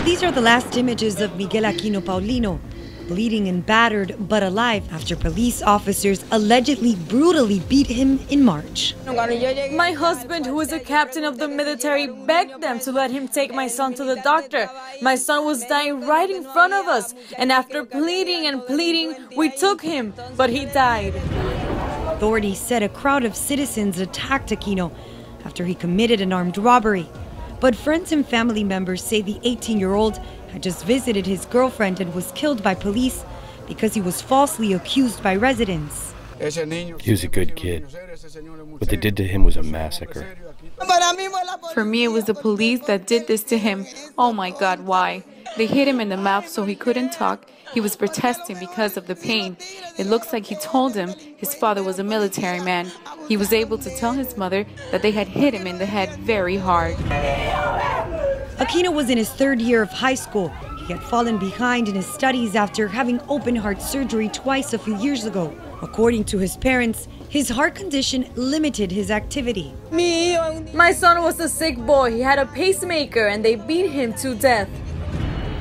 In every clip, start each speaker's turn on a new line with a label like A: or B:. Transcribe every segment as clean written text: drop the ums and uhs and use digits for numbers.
A: These are the last images of Miguel Aquino Paulino, bleeding and battered but alive after police officers allegedly brutally beat him in March.
B: My husband, who is a captain of the military, begged them to let him take my son to the doctor. My son was dying right in front of us, and after pleading and pleading, we took him, but he died.
A: Authorities said a crowd of citizens attacked Aquino after he committed an armed robbery. But friends and family members say the 18-year-old had just visited his girlfriend and was killed by police because he was falsely accused by residents.
C: He was a good kid. What they did to him was a massacre.
D: For me, it was the police that did this to him. Oh my God, why? They hit him in the mouth so he couldn't talk. He was protesting because of the pain. It looks like he told him his father was a military man. He was able to tell his mother that they had hit him in the head very hard.
A: Aquino was in his third year of high school. He had fallen behind in his studies after having open heart surgery twice a few years ago. According to his parents, his heart condition limited his activity.
B: My son was a sick boy. He had a pacemaker and they beat him to death.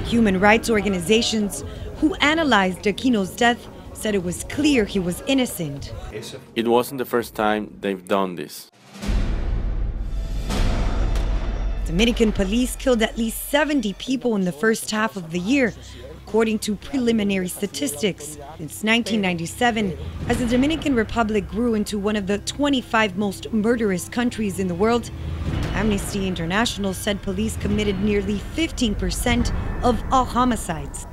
A: Human rights organizations who analyzed Aquino's death said it was clear he was innocent.
E: It wasn't the first time they've done this.
A: Dominican police killed at least 70 people in the first half of the year, according to preliminary statistics. Since 1997, as the Dominican Republic grew into one of the 25 most murderous countries in the world, Amnesty International said police committed nearly 15% of all homicides.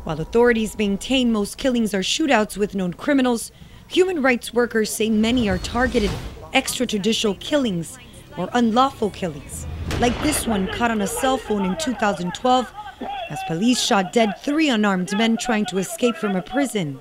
A: While authorities maintain most killings are shootouts with known criminals, human rights workers say many are targeted extra-judicial killings or unlawful killings, like this one caught on a cell phone in 2012 as police shot dead 3 unarmed men trying to escape from a prison.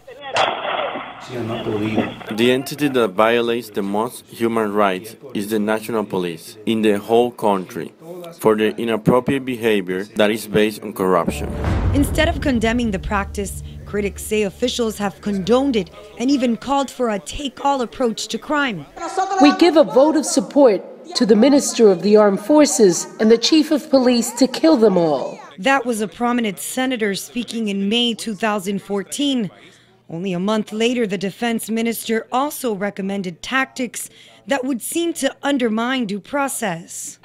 E: The entity that violates the most human rights is the national police in the whole country for their inappropriate behavior that is based on corruption.
A: Instead of condemning the practice, critics say officials have condoned it and even called for a take-all approach to crime.
F: We give a vote of support to the Minister of the Armed Forces and the Chief of Police to kill them all.
A: That was a prominent senator speaking in May 2014. Only a month later, the defense minister also recommended tactics that would seem to undermine due process.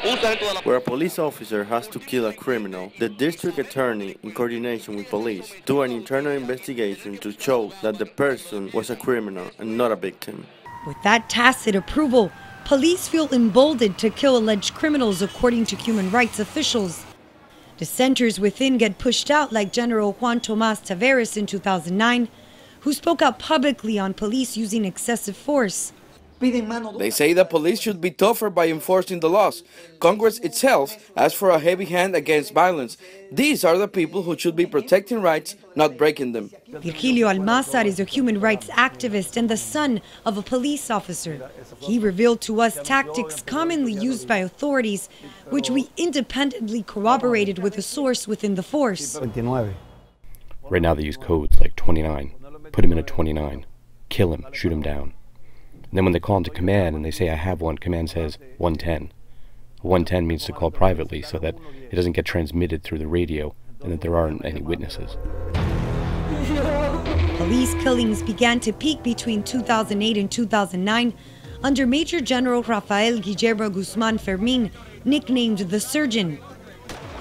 E: Where a police officer has to kill a criminal, the district attorney, in coordination with police, do an internal investigation to show that the person was a criminal and not a victim.
A: With that tacit approval, police feel emboldened to kill alleged criminals, according to human rights officials. Dissenters within get pushed out, like General Juan Tomás Taveras in 2009, who spoke out publicly on police using excessive force.
G: They say that police should be tougher by enforcing the laws. Congress itself asked for a heavy hand against violence. These are the people who should be protecting rights, not breaking them.
A: Virgilio Almazar is a human rights activist and the son of a police officer. He revealed to us tactics commonly used by authorities, which we independently corroborated with a source within the force.
C: Right now they use codes like 29. Put him in a 29. Kill him. Shoot him down. And then when they call him to command and they say, I have one, command says 110. 110 means to call privately so that it doesn't get transmitted through the radio and that there aren't any witnesses.
A: Police killings began to peak between 2008 and 2009 under Major General Rafael Guillermo Guzman Fermin, nicknamed the Surgeon.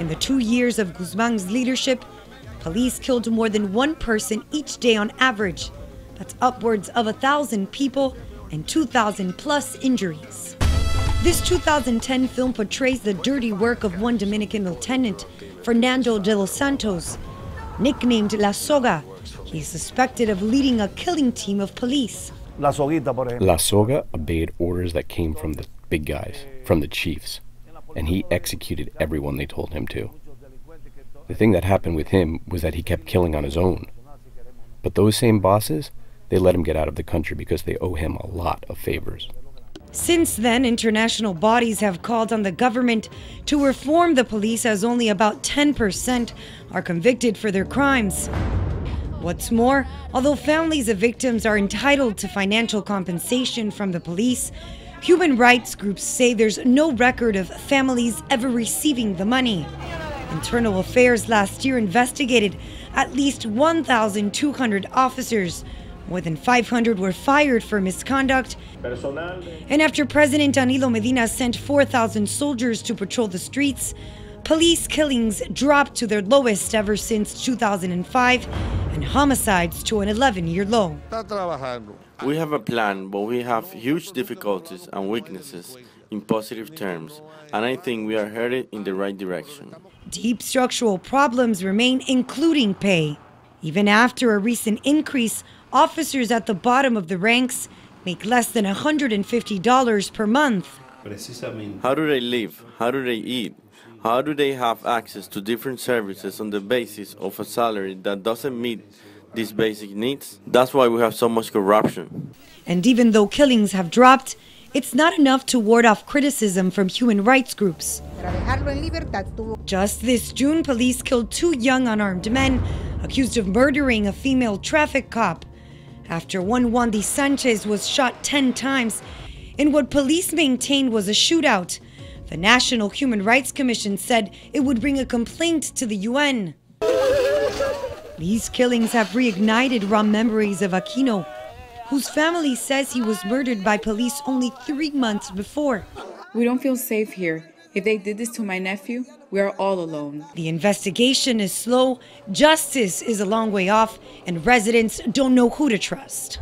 A: In the 2 years of Guzman's leadership, police killed more than one person each day on average. That's upwards of 1,000 people and 2,000 plus injuries. This 2010 film portrays the dirty work of one Dominican lieutenant, Fernando de los Santos. Nicknamed La Soga, he is suspected of leading a killing team of police.
C: La Soga obeyed orders that came from the big guys, from the chiefs, and he executed everyone they told him to. The thing that happened with him was that he kept killing on his own. But those same bosses, they let him get out of the country because they owe him a lot of favors.
A: Since then, international bodies have called on the government to reform the police, as only about 10% are convicted for their crimes. What's more, although families of victims are entitled to financial compensation from the police, human rights groups say there's no record of families ever receiving the money. Internal Affairs last year investigated at least 1,200 officers. More than 500 were fired for misconduct. And after President Danilo Medina sent 4,000 soldiers to patrol the streets, police killings dropped to their lowest ever since 2005, and homicides to an 11-year low.
E: We have a plan, but we have huge difficulties and weaknesses in positive terms, and I think we are headed in the right direction.
A: Deep structural problems remain, including pay. Even after a recent increase, officers at the bottom of the ranks make less than $150 per month.
E: How do they live? How do they eat? How do they have access to different services on the basis of a salary that doesn't meet these basic needs? That's why we have so much corruption.
A: And even though killings have dropped, it's not enough to ward off criticism from human rights groups. Just this June, police killed 2 young unarmed men accused of murdering a female traffic cop after one Wandy Sanchez was shot 10 times in what police maintained was a shootout. The National Human Rights Commission said it would bring a complaint to the UN. These killings have reignited raw memories of Aquino, whose family says he was murdered by police only 3 months before.
D: We don't feel safe here. If they did this to my nephew, we are all alone.
A: The investigation is slow, justice is a long way off, and residents don't know who to trust.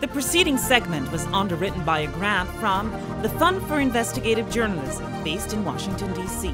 H: The preceding segment was underwritten by a grant from the Fund for Investigative Journalism, based in Washington, D.C.